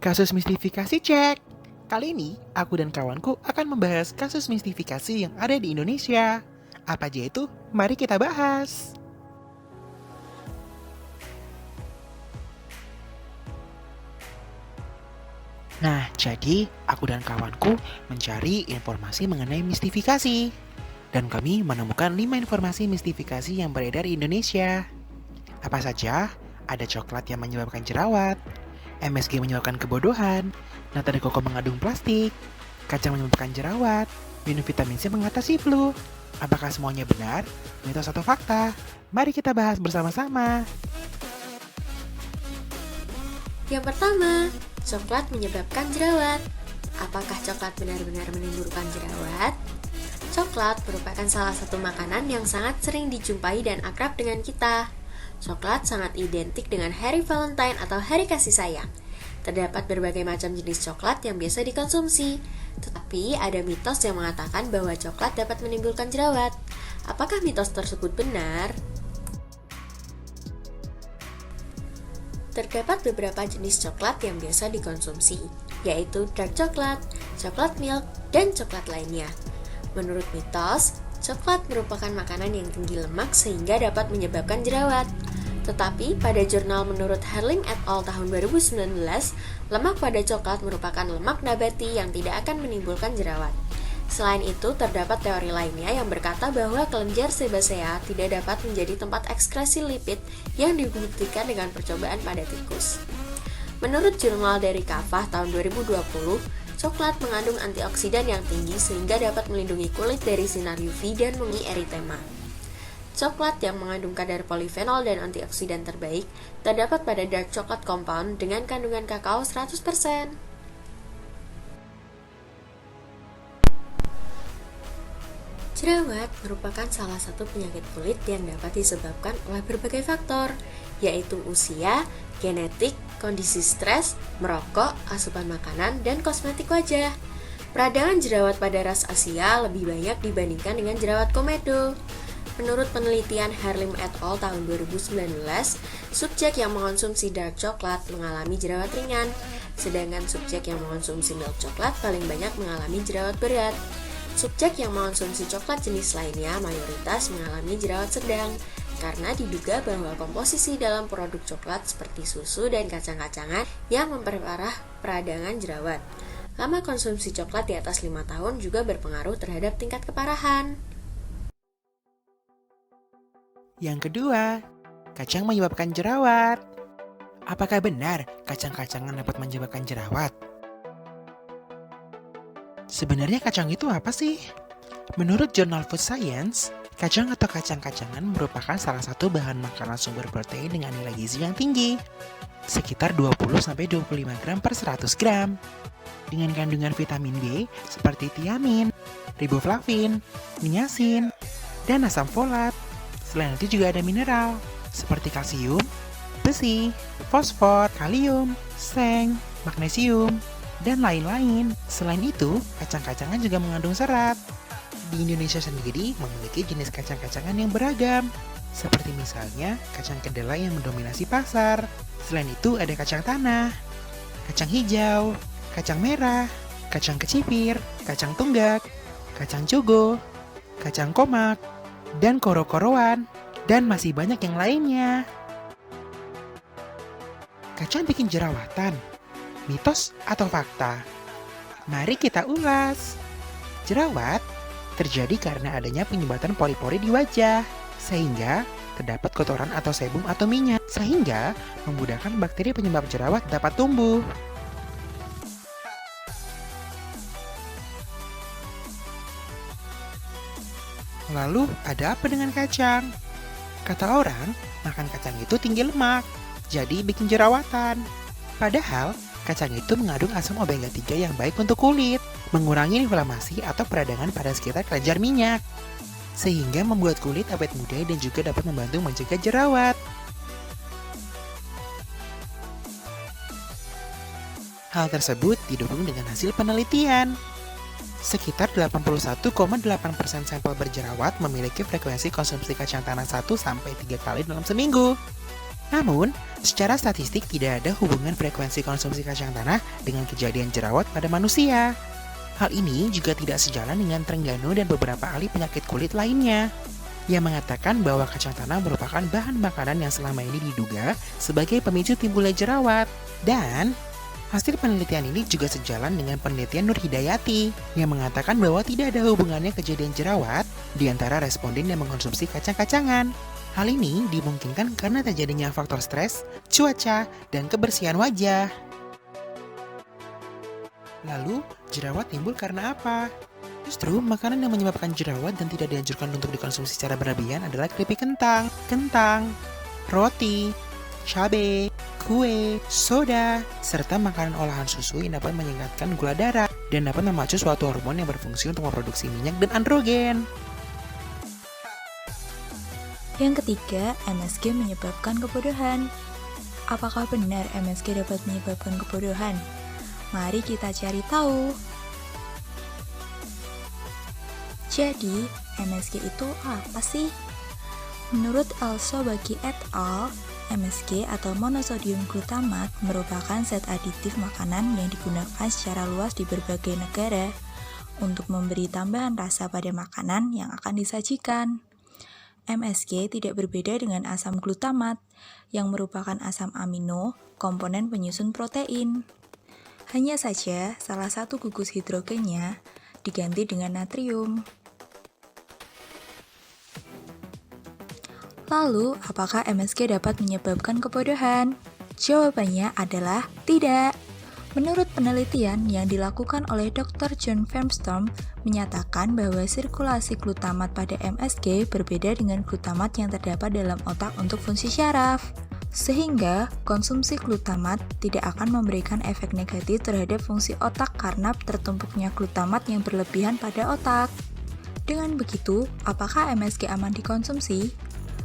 Kasus mistifikasi cek. Kali ini, aku dan kawanku akan membahas kasus mistifikasi yang ada di Indonesia. Apa aja itu? Mari kita bahas. Nah, jadi aku dan kawanku mencari informasi mengenai mistifikasi. Dan kami menemukan 5 informasi mistifikasi yang beredar di Indonesia. Apa saja? Ada coklat yang menyebabkan jerawat, MSG menyebabkan kebodohan, nata de coco mengandung plastik, kacang menyebabkan jerawat, minum vitamin C mengatasi flu. Apakah semuanya benar, mitos atau fakta? Mari kita bahas bersama-sama. Yang pertama, coklat menyebabkan jerawat. Apakah coklat benar-benar menimbulkan jerawat? Coklat merupakan salah satu makanan yang sangat sering dijumpai dan akrab dengan kita. Coklat sangat identik dengan hari Valentine atau hari kasih sayang. Terdapat berbagai macam jenis coklat yang biasa dikonsumsi. Tetapi ada mitos yang mengatakan bahwa coklat dapat menimbulkan jerawat. Apakah mitos tersebut benar? Terdapat beberapa jenis coklat yang biasa dikonsumsi, yaitu dark coklat, coklat milk, dan coklat lainnya. Menurut mitos, coklat merupakan makanan yang tinggi lemak sehingga dapat menyebabkan jerawat. Tetapi pada jurnal menurut Herling et al. Tahun 2019, lemak pada coklat merupakan lemak nabati yang tidak akan menimbulkan jerawat. Selain itu, terdapat teori lainnya yang berkata bahwa kelenjar sebasea tidak dapat menjadi tempat ekskresi lipid yang dibuktikan dengan percobaan pada tikus. Menurut jurnal dari Kafah tahun 2020, coklat mengandung antioksidan yang tinggi sehingga dapat melindungi kulit dari sinar UV dan mengurangi eritema. Coklat yang mengandung kadar polifenol dan antioksidan terbaik terdapat pada dark chocolate compound dengan kandungan kakao 100%. Jerawat merupakan salah satu penyakit kulit yang dapat disebabkan oleh berbagai faktor, yaitu usia, genetik, kondisi stres, merokok, asupan makanan, dan kosmetik wajah. Peradangan jerawat pada ras Asia lebih banyak dibandingkan dengan jerawat komedo. Menurut penelitian Herlim et al. Tahun 2019, subjek yang mengonsumsi dark coklat mengalami jerawat ringan, sedangkan subjek yang mengonsumsi milk coklat paling banyak mengalami jerawat berat. Subjek yang mengonsumsi coklat jenis lainnya mayoritas mengalami jerawat sedang, karena diduga bahwa komposisi dalam produk coklat seperti susu dan kacang-kacangan yang memperparah peradangan jerawat. Lama konsumsi coklat di atas 5 tahun juga berpengaruh terhadap tingkat keparahan. Yang kedua, kacang menyebabkan jerawat. Apakah benar kacang-kacangan dapat menyebabkan jerawat? Sebenarnya kacang itu apa sih? Menurut jurnal Food Science, kacang atau kacang-kacangan merupakan salah satu bahan makanan sumber protein dengan nilai gizi yang tinggi, sekitar 20-25 gram per 100 gram, dengan kandungan vitamin B seperti tiamin, riboflavin, niacin, dan asam folat. Selain itu juga ada mineral, seperti kalsium, besi, fosfor, kalium, seng, magnesium, dan lain-lain. Selain itu, kacang-kacangan juga mengandung serat. Di Indonesia sendiri memiliki jenis kacang-kacangan yang beragam, seperti misalnya kacang kedelai yang mendominasi pasar. Selain itu ada kacang tanah, kacang hijau, kacang merah, kacang kecipir, kacang tunggak, kacang cogo, kacang komak, dan koro-koroan, dan masih banyak yang lainnya. Kacang bikin jerawatan, mitos atau fakta? Mari kita ulas. Jerawat terjadi karena adanya penyumbatan pori-pori di wajah, sehingga terdapat kotoran atau sebum atau minyak, sehingga memudahkan bakteri penyebab jerawat dapat tumbuh. Lalu, ada apa dengan kacang? Kata orang, makan kacang itu tinggi lemak, jadi bikin jerawatan. Padahal, kacang itu mengandung asam omega 3 yang baik untuk kulit, mengurangi inflamasi atau peradangan pada sekitar kelenjar minyak, sehingga membuat kulit awet muda dan juga dapat membantu mencegah jerawat. Hal tersebut didukung dengan hasil penelitian. Sekitar 81,8% sampel berjerawat memiliki frekuensi konsumsi kacang tanah 1-3 kali dalam seminggu. Namun, secara statistik tidak ada hubungan frekuensi konsumsi kacang tanah dengan kejadian jerawat pada manusia. Hal ini juga tidak sejalan dengan Trengganu dan beberapa ahli penyakit kulit lainnya yang mengatakan bahwa kacang tanah merupakan bahan makanan yang selama ini diduga sebagai pemicu timbulnya jerawat. Dan hasil penelitian ini juga sejalan dengan penelitian Nur Hidayati yang mengatakan bahwa tidak ada hubungannya kejadian jerawat di antara responden yang mengkonsumsi kacang-kacangan. Hal ini dimungkinkan karena terjadinya faktor stres, cuaca, dan kebersihan wajah. Lalu, jerawat timbul karena apa? Justru, makanan yang menyebabkan jerawat dan tidak dianjurkan untuk dikonsumsi secara berlebihan adalah keripik kentang, roti, cabai, kue, soda, serta makanan olahan susu yang dapat meningkatkan gula darah dan dapat memacu suatu hormon yang berfungsi untuk memproduksi minyak dan androgen. Yang ketiga, MSG menyebabkan kebodohan. Apakah benar MSG dapat menyebabkan kebodohan? Mari kita cari tahu. Jadi, MSG itu apa sih? Menurut Al-Sobagi et al., MSG atau monosodium glutamat merupakan zat aditif makanan yang digunakan secara luas di berbagai negara untuk memberi tambahan rasa pada makanan yang akan disajikan. MSG tidak berbeda dengan asam glutamat yang merupakan asam amino, komponen penyusun protein. Hanya saja, salah satu gugus hidrogennya diganti dengan natrium. Lalu, apakah MSG dapat menyebabkan kebodohan? Jawabannya adalah tidak. Menurut penelitian yang dilakukan oleh Dr. John Farnstorm menyatakan bahwa sirkulasi glutamat pada MSG berbeda dengan glutamat yang terdapat dalam otak untuk fungsi syaraf. Sehingga, konsumsi glutamat tidak akan memberikan efek negatif terhadap fungsi otak karena tertumpuknya glutamat yang berlebihan pada otak. Dengan begitu, apakah MSG aman dikonsumsi?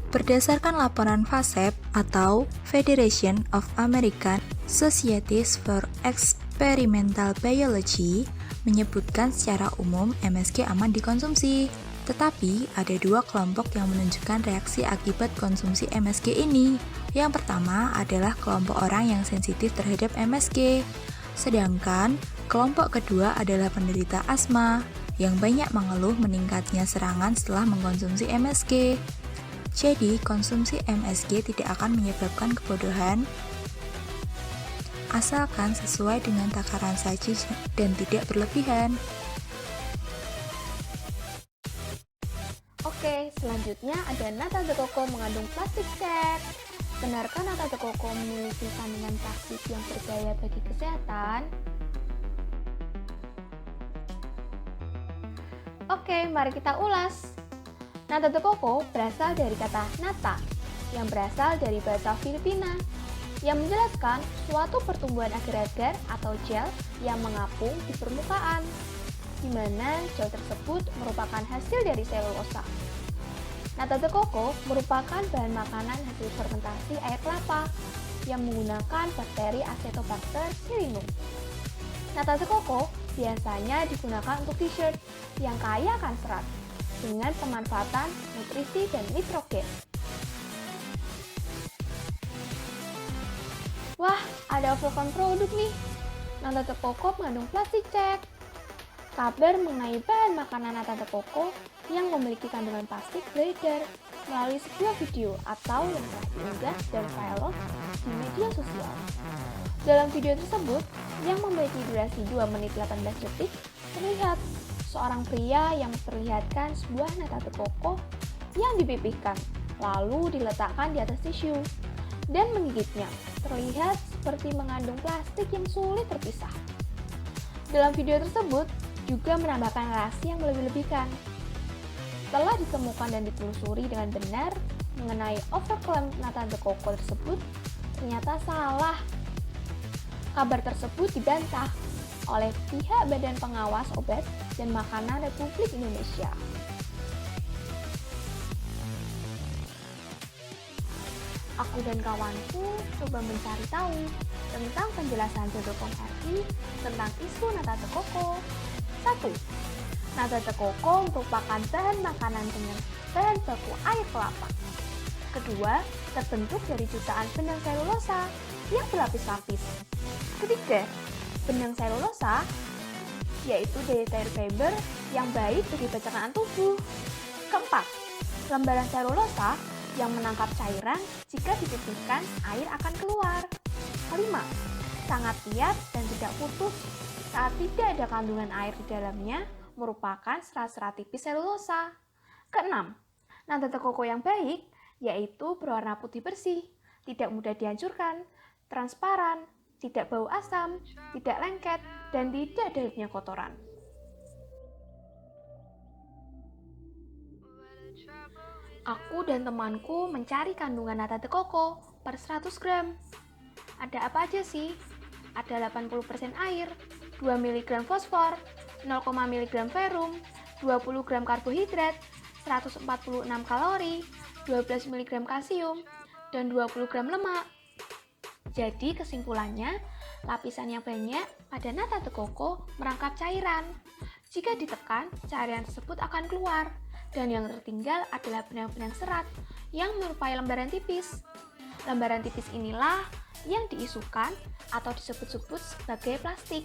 Berdasarkan laporan FASEB atau Federation of American Societies for Experimental Biology menyebutkan secara umum MSG aman dikonsumsi. Tetapi ada dua kelompok yang menunjukkan reaksi akibat konsumsi MSG ini. Yang pertama adalah kelompok orang yang sensitif terhadap MSG. Sedangkan kelompok kedua adalah penderita asma yang banyak mengeluh meningkatnya serangan setelah mengkonsumsi MSG. Jadi, konsumsi MSG tidak akan menyebabkan kebodohan asalkan sesuai dengan takaran saji dan tidak berlebihan. Oke, selanjutnya ada nata de coco mengandung plastik cek. Benarkah nata de coco memiliki kandungan plastik yang berbahaya bagi kesehatan? Oke, mari kita ulas. Nata de coco berasal dari kata nata, yang berasal dari bahasa Filipina, yang menjelaskan suatu pertumbuhan agar-agar atau gel yang mengapung di permukaan, di mana gel tersebut merupakan hasil dari selulosa. Nata de coco merupakan bahan makanan hasil fermentasi air kelapa yang menggunakan bakteri Acetobacter hylinum. Nata de coco biasanya digunakan untuk t-shirt yang kaya akan serat dengan pemanfaatan nutrisi dan nitrogen. Wah, ada overcon produk nih. Nata de coco mengandung plastik cek. Kabar mengenai bahan makanan nata de coco yang memiliki kandungan plastik beredar melalui sebuah video atau yang telah diunggah dan viral di media sosial. Dalam video tersebut, yang memiliki durasi 2 menit 18 detik, terlihat seorang pria yang memperlihatkan sebuah nata de coco yang dipipihkan, lalu diletakkan di atas tisu, dan menggigitnya. Terlihat seperti mengandung plastik yang sulit terpisah. Dalam video tersebut, juga menambahkan narasi yang melebih-lebihkan. Setelah ditemukan dan ditelusuri dengan benar mengenai overclaim nata de coco tersebut, ternyata salah. Kabar tersebut dibantah oleh pihak Badan Pengawas Obat dan Makanan Republik Indonesia. Aku dan kawanku coba mencari tahu tentang penjelasan Jodoh.com RI tentang isu nata de coco. 1. Nata de coco merupakan bahan makanan dengan bahan baku air kelapa. Kedua, terbentuk dari jutaan benang selulosa yang berlapis-lapis. Ketiga, benang selulosa yaitu dietary fiber yang baik bagi pencernaan tubuh. Keempat, lembaran selulosa yang menangkap cairan jika dipipihkan air akan keluar. Kelima, sangat liat dan tidak putus saat tidak ada kandungan air di dalamnya merupakan serat-serat tipis selulosa. Keenam, nada koko yang baik yaitu berwarna putih bersih, tidak mudah dihancurkan, transparan, tidak bau asam, tidak lengket, dan tidak adanya kotoran. Aku dan temanku mencari kandungan nata de coco per 100 gram. Ada apa aja sih? Ada 80% air, 2 mg fosfor, 0, mg ferrum, 20 gram karbohidrat, 146 kalori, 12 mg kalsium, dan 20 gram lemak. Jadi kesimpulannya, lapisan yang banyak pada nata de coco merangkap cairan. Jika ditekan, cairan tersebut akan keluar, dan yang tertinggal adalah benang-benang serat yang menyerupai lembaran tipis. Lembaran tipis inilah yang diisukan atau disebut-sebut sebagai plastik.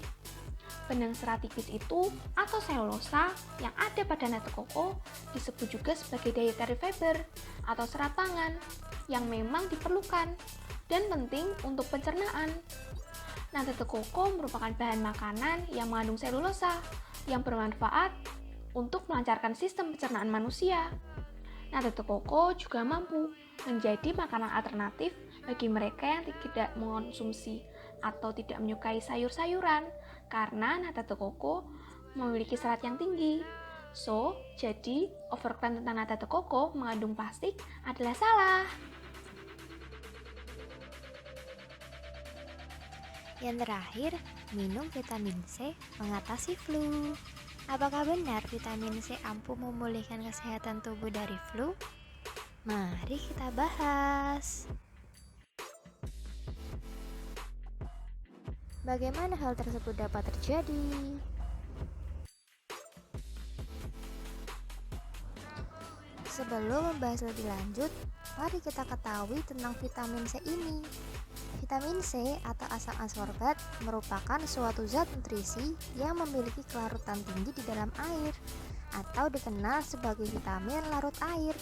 Benang serat tipis itu atau selulosa yang ada pada nata coco disebut juga sebagai dietary fiber atau serat pangan yang memang diperlukan dan penting untuk pencernaan. Nata coco merupakan bahan makanan yang mengandung selulosa yang bermanfaat untuk melancarkan sistem pencernaan manusia. Nata coco juga mampu menjadi makanan alternatif bagi mereka yang tidak mengonsumsi atau tidak menyukai sayur-sayuran karena nata coco memiliki serat yang tinggi. So, jadi overklaim tentang nata coco mengandung plastik adalah salah. Yang terakhir, minum vitamin C mengatasi flu. Apakah benar vitamin C ampuh memulihkan kesehatan tubuh dari flu? Mari kita bahas. Bagaimana hal tersebut dapat terjadi? Sebelum membahas lebih lanjut, mari kita ketahui tentang vitamin C ini. Vitamin C atau asam ascorbat merupakan suatu zat nutrisi yang memiliki kelarutan tinggi di dalam air atau dikenal sebagai vitamin larut air.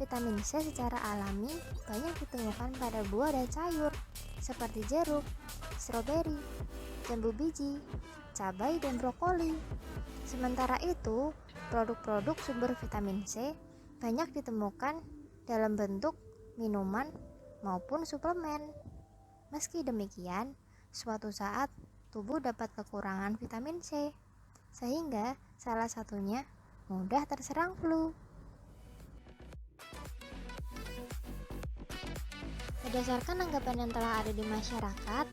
Vitamin C secara alami banyak ditemukan pada buah dan sayur seperti jeruk, stroberi, jambu biji, cabai, dan brokoli. Sementara itu, produk-produk sumber vitamin C banyak ditemukan dalam bentuk minuman maupun suplemen. Meski demikian, suatu saat tubuh dapat kekurangan vitamin C, sehingga salah satunya mudah terserang flu. Berdasarkan anggapan yang telah ada di masyarakat,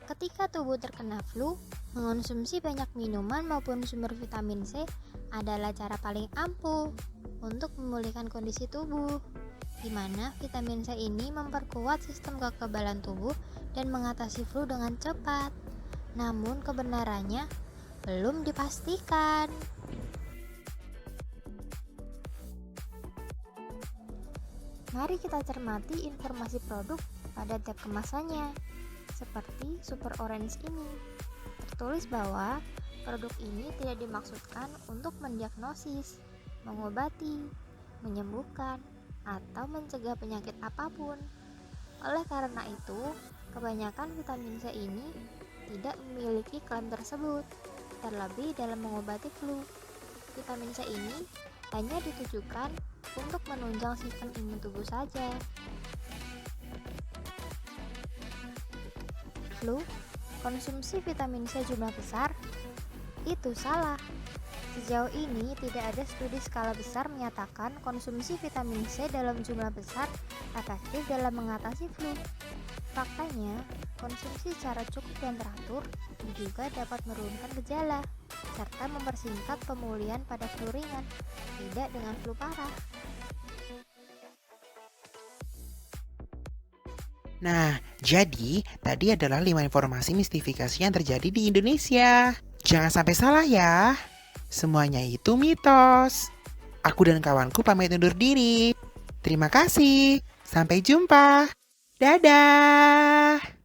ketika tubuh terkena flu, mengonsumsi banyak minuman maupun sumber vitamin C adalah cara paling ampuh untuk memulihkan kondisi tubuh, di mana vitamin C ini memperkuat sistem kekebalan tubuh dan mengatasi flu dengan cepat. Namun kebenarannya belum dipastikan. Mari kita cermati informasi produk pada tiap kemasannya. Seperti Super Orange ini, tertulis bahwa produk ini tidak dimaksudkan untuk mendiagnosis, mengobati, menyembuhkan, atau mencegah penyakit apapun. Oleh karena itu, kebanyakan vitamin C ini tidak memiliki klaim tersebut, terlebih dalam mengobati flu. Vitamin C ini hanya ditujukan untuk menunjang sistem imun tubuh saja. Flu, konsumsi vitamin C jumlah besar, itu salah. Sejauh ini tidak ada studi skala besar menyatakan konsumsi vitamin C dalam jumlah besar efektif dalam mengatasi flu. Faktanya, konsumsi secara cukup dan teratur juga dapat menurunkan gejala serta mempersingkat pemulihan pada flu ringan, tidak dengan flu parah. Nah, jadi tadi adalah 5 informasi mistifikasi yang terjadi di Indonesia. Jangan sampai salah ya. Semuanya itu mitos. Aku dan kawanku pamit undur diri. Terima kasih. Sampai jumpa. Dadah.